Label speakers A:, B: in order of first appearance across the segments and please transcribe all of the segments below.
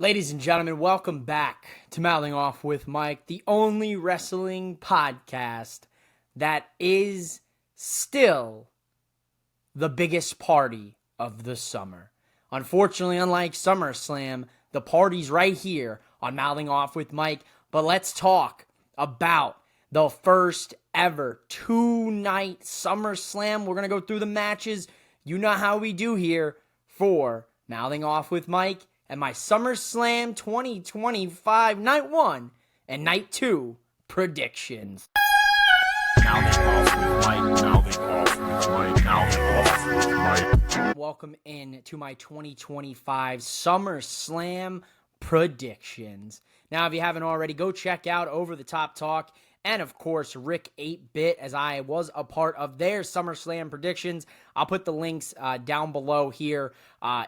A: Ladies and gentlemen, welcome back to Mouthing Off with Mike, the only wrestling podcast that is still the biggest party of the summer. Unfortunately, unlike SummerSlam, the party's right here on Mouthing Off with Mike. But let's talk about the first ever two-night SummerSlam. We're going to go through the matches. You know how we do here for Mouthing Off with Mike and my SummerSlam 2025 Night 1 and Night 2 predictions.
B: Mouthing Off with Mike, Mouthing Off with Mike, Mouthing Off with Mike.
A: Welcome in to my 2025 SummerSlam predictions. Now, if you haven't already, go check out Over the Top Talk and, of course, Rick 8-Bit, as I was a part of their SummerSlam predictions. I'll put the links down below here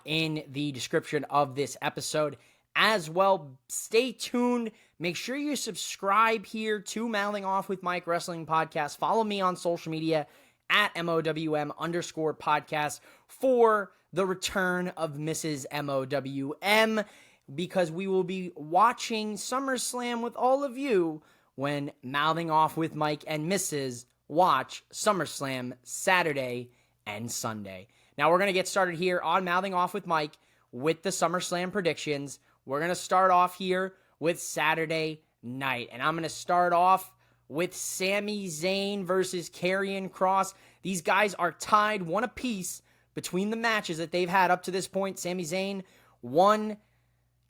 A: in the description of this episode as well. Stay tuned. Make sure you subscribe here to Mouthing Off with Mike Wrestling Podcast. Follow me on social media at MOWM_podcast for the return of Mrs. MOWM, because we will be watching SummerSlam with all of you when Mouthing Off with Mike and Mrs. watch SummerSlam Saturday and Sunday. Now we're going to get started here on Mouthing Off with Mike with the SummerSlam predictions. We're going to start off here with Saturday night, and I'm going to start off with Sami Zayn versus Karrion Kross. These guys are tied one apiece between the matches that they've had up to this point. Sami Zayn won,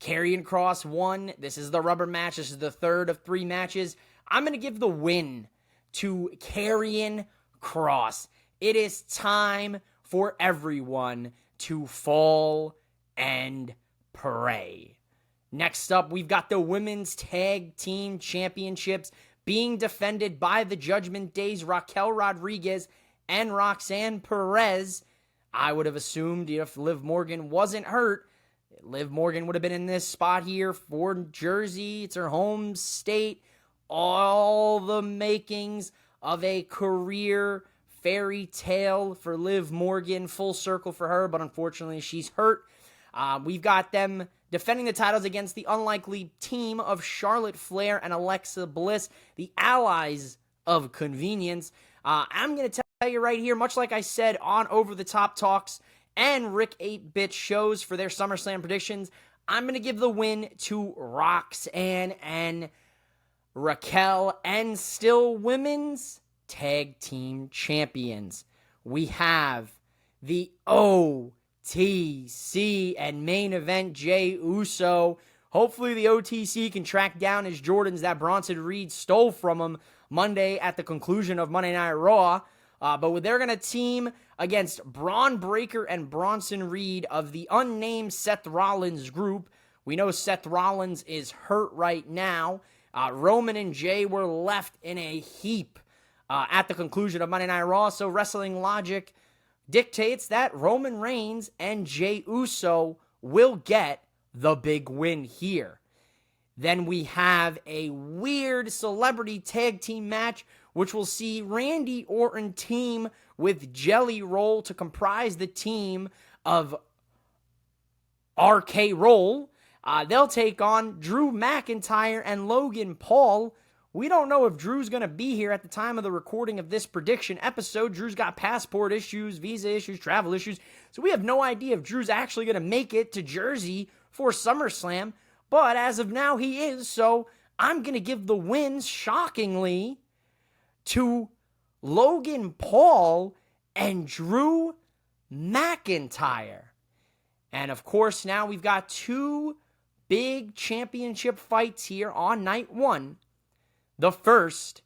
A: Karrion Kross won. This is the rubber match. This is the third of three matches. I'm going to give the win to Karrion Kross. It is time for everyone to fall and pray. Next up, we've got the Women's Tag Team Championships being defended by the Judgment Day's Raquel Rodriguez and Roxanne Perez. I would have assumed if Liv Morgan wasn't hurt, Liv Morgan would have been in this spot here for Jersey. It's her home state. All the makings of a career fairy tale for Liv Morgan. Full circle for her, but unfortunately she's hurt. We've got them defending the titles against the unlikely team of Charlotte Flair and Alexa Bliss, the allies of convenience. I'm going to tell you right here, much like I said on Over the Top Talks and Rick 8-Bit shows for their SummerSlam predictions, I'm going to give the win to Roxanne and Raquel, and still Women's Tag Team Champions. We have the OTC and main event Jey Uso. Hopefully the OTC can track down his Jordans that Bronson Reed stole from him Monday at the conclusion of Monday Night Raw. But they're going to team against Braun Breaker and Bronson Reed of the unnamed Seth Rollins group. We know Seth Rollins is hurt right now. Roman and Jay were left in a heap at the conclusion of Monday Night Raw. So wrestling logic dictates that Roman Reigns and Jey Uso will get the big win here. Then we have a weird celebrity tag team match, which will see Randy Orton team with Jelly Roll to comprise the team of RK Roll. They'll take on Drew McIntyre and Logan Paul. We don't know if Drew's going to be here at the time of the recording of this prediction episode. Drew's got passport issues, visa issues, travel issues. So we have no idea if Drew's actually going to make it to Jersey for SummerSlam. But as of now, he is. So I'm going to give the win, shockingly, to Logan Paul and Drew McIntyre. And of course, now we've got two big championship fights here on night one. The first,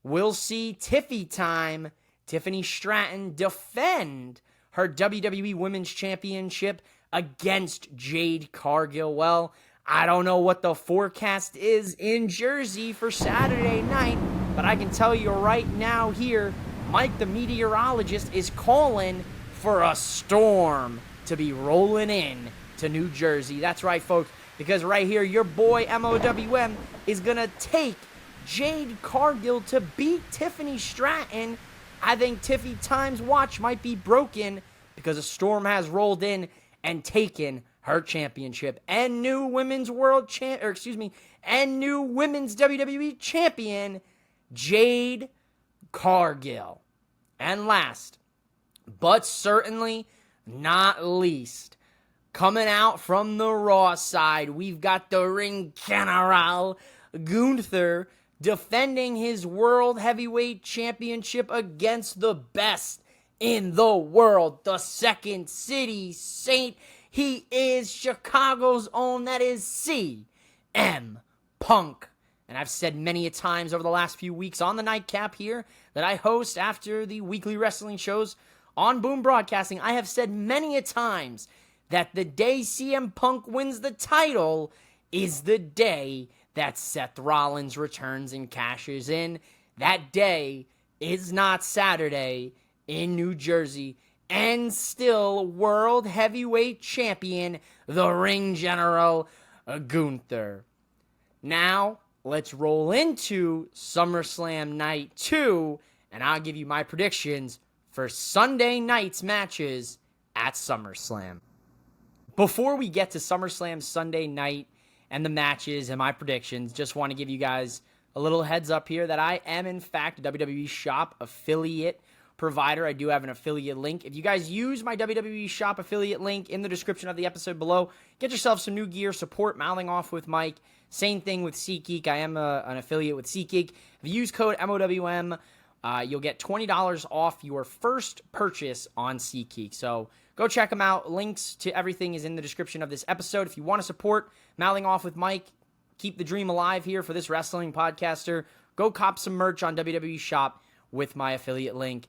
A: we'll see Tiffy Time, Tiffany Stratton, defend her WWE Women's Championship against Jade Cargill. Well, I don't know what the forecast is in Jersey for Saturday night, but I can tell you right now here, Mike the meteorologist is calling for a storm to be rolling in to New Jersey. That's right, folks, because right here, your boy MOWM is going to take Jade Cargill to beat Tiffany Stratton. I think Tiffy Time's watch might be broken because a storm has rolled in and taken her championship and new women's and new women's WWE champion, Jade Cargill. And last, but certainly not least, coming out from the Raw side, we've got the Ring General, Gunther, defending his World Heavyweight Championship against the best in the world, the Second City Saint. He is Chicago's own, that is CM Punk. And I've said many a times over the last few weeks on the nightcap here that I host after the weekly wrestling shows on Boom Broadcasting. I have said many a times that the day CM Punk wins the title is the day that Seth Rollins returns and cashes in. That day is not Saturday in New Jersey. And still World Heavyweight Champion, the Ring General, Gunther. Now, let's roll into SummerSlam Night 2, and I'll give you my predictions for Sunday night's matches at SummerSlam. Before we get to SummerSlam Sunday night and the matches and my predictions, just want to give you guys a little heads up here that I am, in fact, a WWE Shop affiliate provider. I do have an affiliate link. If you guys use my WWE Shop affiliate link in the description of the episode below, get yourself some new gear, support Mouthing Off with Mike. Same thing with SeatGeek. I am an affiliate with SeatGeek. If you use code MOWM, you'll get $20 off your first purchase on SeatGeek. So go check them out. Links to everything is in the description of this episode. If you want to support Mouthing Off with Mike, keep the dream alive here for this wrestling podcaster, go cop some merch on WWE Shop with my affiliate link.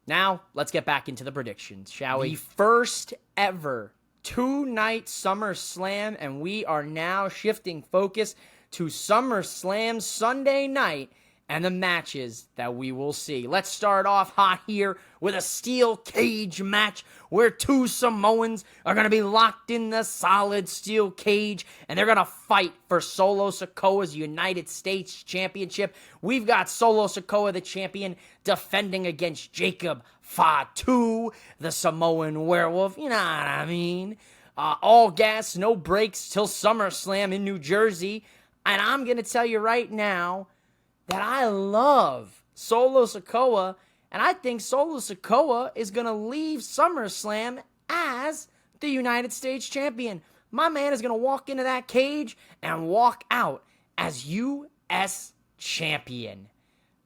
A: Now, let's get back into the predictions, shall we? The first ever two-night SummerSlam, and we are now shifting focus to SummerSlam Sunday night and the matches that we will see. Let's start off hot here with a steel cage match where two Samoans are going to be locked in the solid steel cage, and they're going to fight for Solo Sikoa's United States Championship. We've got Solo Sikoa, the champion, defending against Jacob Fatu, the Samoan werewolf. You know what I mean? All gas, no brakes till SummerSlam in New Jersey. And I'm going to tell you right now that I love Solo Sikoa, and I think Solo Sikoa is going to leave SummerSlam as the United States Champion. My man is going to walk into that cage and walk out as U.S. Champion.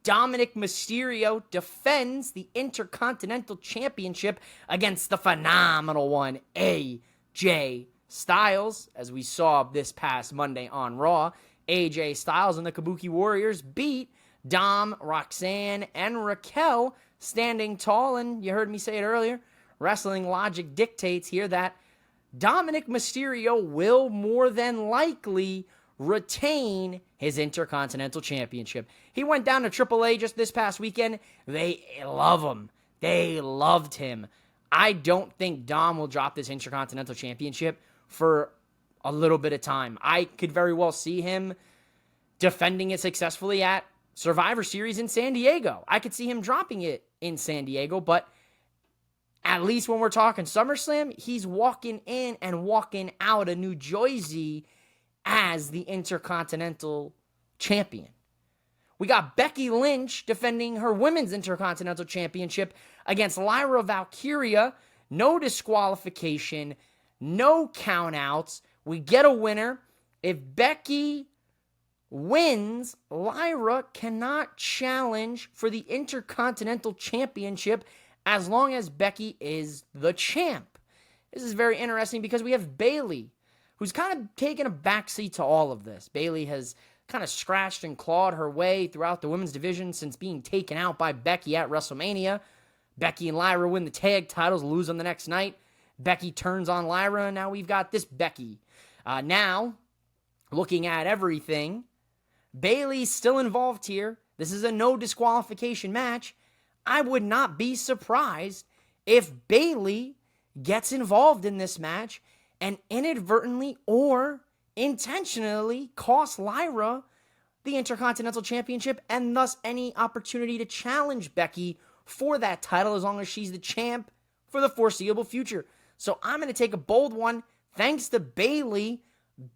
A: Dominic Mysterio defends the Intercontinental Championship against the phenomenal one, AJ Styles, as we saw this past Monday on Raw. AJ Styles and the Kabuki Warriors beat Dom, Roxanne, and Raquel, standing tall. And you heard me say it earlier, wrestling logic dictates here that Dominic Mysterio will more than likely retain his Intercontinental Championship. He went down to AAA just this past weekend. They love him. They loved him. I don't think Dom will drop this Intercontinental Championship for a little bit of time. I could very well see him defending it successfully at Survivor Series in San Diego. I could see him dropping it in San Diego, but at least when we're talking SummerSlam, he's walking in and walking out of New Jersey as the Intercontinental Champion. We got Becky Lynch defending her Women's Intercontinental Championship against Lyra Valkyria. No disqualification, no countouts. We get a winner. If Becky wins, Lyra cannot challenge for the Intercontinental Championship as long as Becky is the champ. This is very interesting because we have Bayley, who's kind of taken a backseat to all of this. Bayley has kind of scratched and clawed her way throughout the women's division since being taken out by Becky at WrestleMania. Becky and Lyra win the tag titles, lose them the next night. Becky turns on Lyra, and now we've got this Becky. Now, looking at everything, Bayley's still involved here. This is a no disqualification match. I would not be surprised if Bayley gets involved in this match and inadvertently or intentionally costs Lyra the Intercontinental Championship and thus any opportunity to challenge Becky for that title as long as she's the champ for the foreseeable future. So I'm going to take a bold one, thanks to Bayley,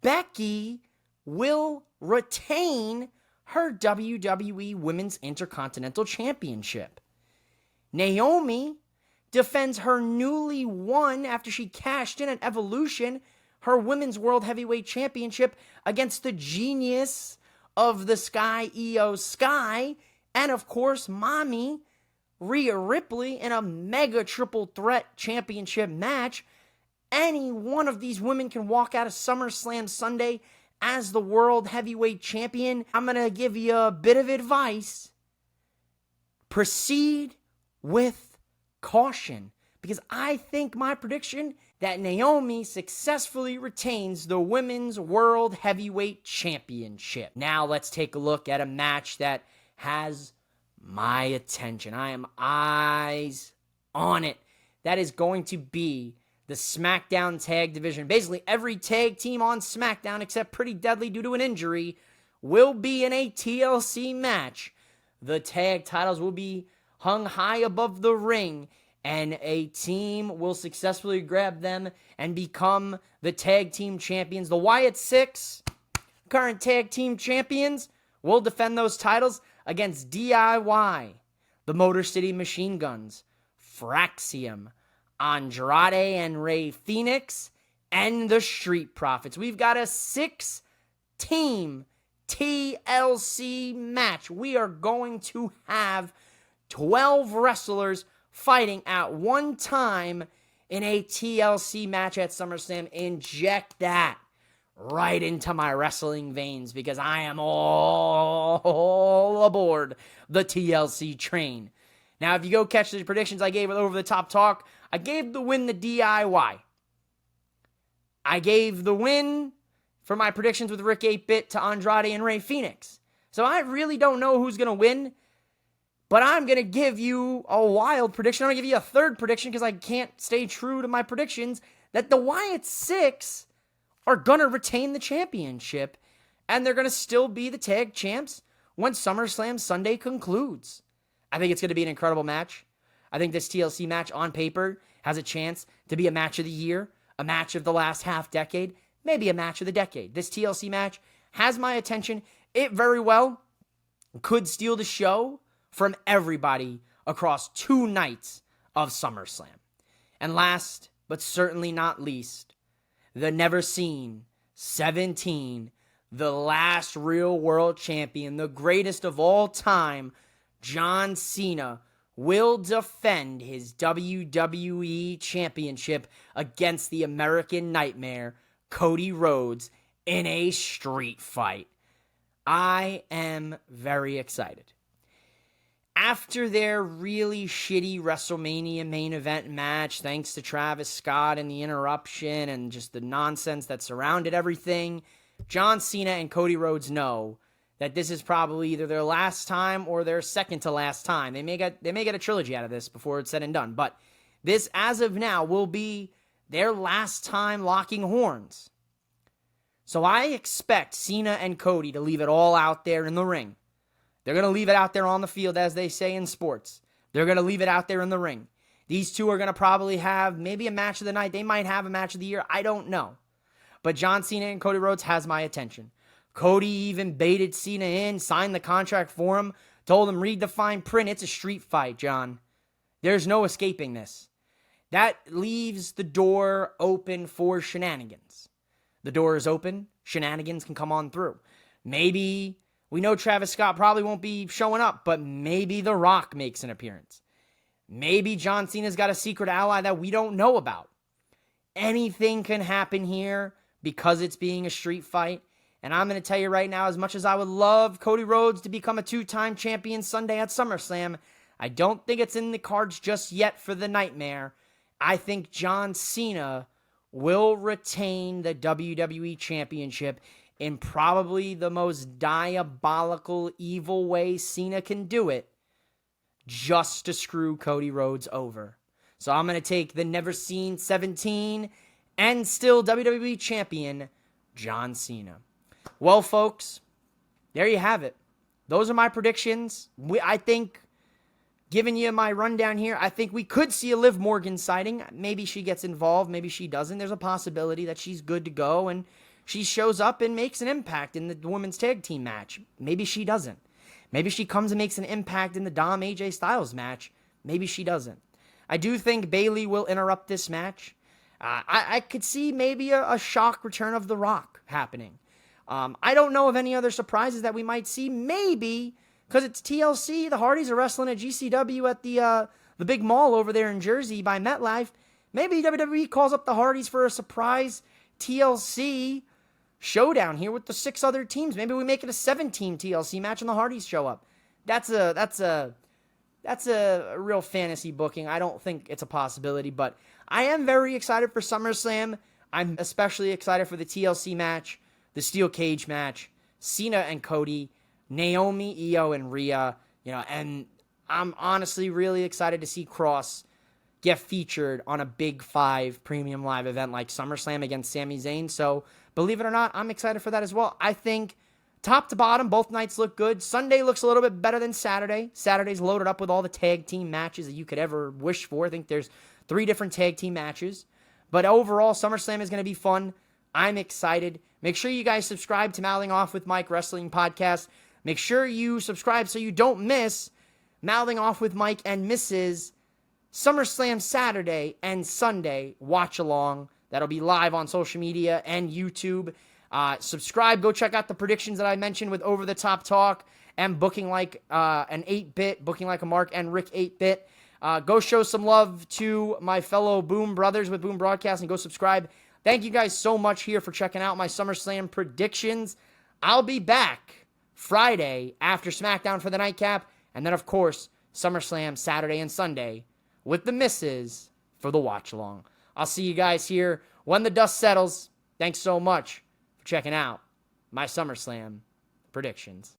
A: Becky will retain her WWE Women's Intercontinental Championship. Naomi defends her newly won, after she cashed in at Evolution, her Women's World Heavyweight Championship against the genius of the Sky, Io Sky, and of course, Mommy, Rhea Ripley, in a mega triple threat championship match. Any one of these women can walk out of SummerSlam Sunday as the World Heavyweight Champion. I'm going to give you a bit of advice. Proceed with caution, because I think my prediction that Naomi successfully retains the Women's World Heavyweight Championship. Now let's take a look at a match that has my attention. I am eyes on it. That is going to be the SmackDown Tag Division. Basically, every tag team on SmackDown, except Pretty Deadly due to an injury, will be in a TLC match. The tag titles will be hung high above the ring, and a team will successfully grab them and become the tag team champions. The Wyatt Six, current tag team champions, will defend those titles against DIY, the Motor City Machine Guns, Fraxium, Andrade and Rey Fenix, and the Street Profits. We've got a 6-team TLC match. We are going to have 12 wrestlers fighting at one time in a TLC match at SummerSlam. Inject that right into my wrestling veins, because I am all aboard the TLC train. Now, if you go catch the predictions I gave with Over the Top Talk, I gave the win to DIY. I gave the win for my predictions with Rick 8-Bit to Andrade and Rey Fenix. So I really don't know who's going to win, but I'm going to give you a wild prediction. I'm going to give you a third prediction because I can't stay true to my predictions, that the Wyatt Six are going to retain the championship, and they're going to still be the tag champs when SummerSlam Sunday concludes. I think it's going to be an incredible match. I think this TLC match on paper has a chance to be a match of the year, a match of the last half decade, maybe a match of the decade. This TLC match has my attention. It very well could steal the show from everybody across 2 nights of SummerSlam. And last, but certainly not least, the never seen 17, the last real world champion, the greatest of all time, John Cena, will defend his WWE Championship against the American Nightmare, Cody Rhodes, in a street fight. I am very excited. After their really shitty WrestleMania main event match, thanks to Travis Scott and the interruption and just the nonsense that surrounded everything, John Cena and Cody Rhodes know that this is probably either their last time or their second to last time. They may get a trilogy out of this before it's said and done, but this, as of now, will be their last time locking horns. So I expect Cena and Cody to leave it all out there in the ring. They're going to leave it out there on the field, as they say in sports. They're going to leave it out there in the ring. These two are going to probably have maybe a match of the night. They might have a match of the year. I don't know. But John Cena and Cody Rhodes has my attention. Cody even baited Cena in, signed the contract for him, told him, read the fine print. It's a street fight, John. There's no escaping this. That leaves the door open for shenanigans. The door is open. Shenanigans can come on through. Maybe, we know Travis Scott probably won't be showing up, but maybe The Rock makes an appearance. Maybe John Cena's got a secret ally that we don't know about. Anything can happen here because it's being a street fight. And I'm going to tell you right now, as much as I would love Cody Rhodes to become a 2-time champion Sunday at SummerSlam, I don't think it's in the cards just yet for the Nightmare. I think John Cena will retain the WWE Championship in probably the most diabolical, evil way Cena can do it, just to screw Cody Rhodes over. So I'm going to take the never seen 17 and still WWE Champion, John Cena. Well, folks, there you have it. Those are my predictions. I think giving you my rundown here. I think we could see a Liv Morgan sighting. Maybe she gets involved. Maybe she doesn't. There's a possibility that she's good to go and she shows up and makes an impact in the women's tag team match. Maybe she doesn't. Maybe she comes and makes an impact in the Dom AJ Styles match. Maybe she doesn't. I do think Bayley will interrupt this match. I could see maybe a shock return of The Rock happening. I don't know of any other surprises that we might see. Maybe, because it's TLC, the Hardys are wrestling at GCW at the big mall over there in Jersey by MetLife. Maybe WWE calls up the Hardys for a surprise TLC showdown here with the 6 other teams. Maybe we make it a 7-team TLC match and the Hardys show up. That's a real fantasy booking. I don't think it's a possibility, but I am very excited for SummerSlam. I'm especially excited for the TLC match, the Steel Cage match, Cena and Cody, Naomi, Io, and Rhea, and I'm honestly really excited to see Cross get featured on a Big 5 premium live event like SummerSlam against Sami Zayn. So, believe it or not, I'm excited for that as well. I think top to bottom, both nights look good. Sunday looks a little bit better than Saturday. Saturday's loaded up with all the tag team matches that you could ever wish for. I think there's 3 different tag team matches. But overall, SummerSlam is going to be fun. I'm excited. Make sure you guys subscribe to Mouthing Off with Mike Wrestling Podcast. Make sure you subscribe so you don't miss Mouthing Off with Mike and Mrs. SummerSlam Saturday and Sunday watch along. That'll be live on social media and YouTube. Subscribe. Go check out the predictions that I mentioned with Over the Top Talk and Booking Like an 8-Bit, Booking Like a Mark and Rick 8-Bit. Go show some love to my fellow Boom brothers with Boom Broadcasting. Go subscribe. Thank you guys so much here for checking out my SummerSlam predictions. I'll be back Friday after SmackDown for the nightcap. And then, of course, SummerSlam Saturday and Sunday with the misses for the watch along. I'll see you guys here when the dust settles. Thanks so much for checking out my SummerSlam predictions.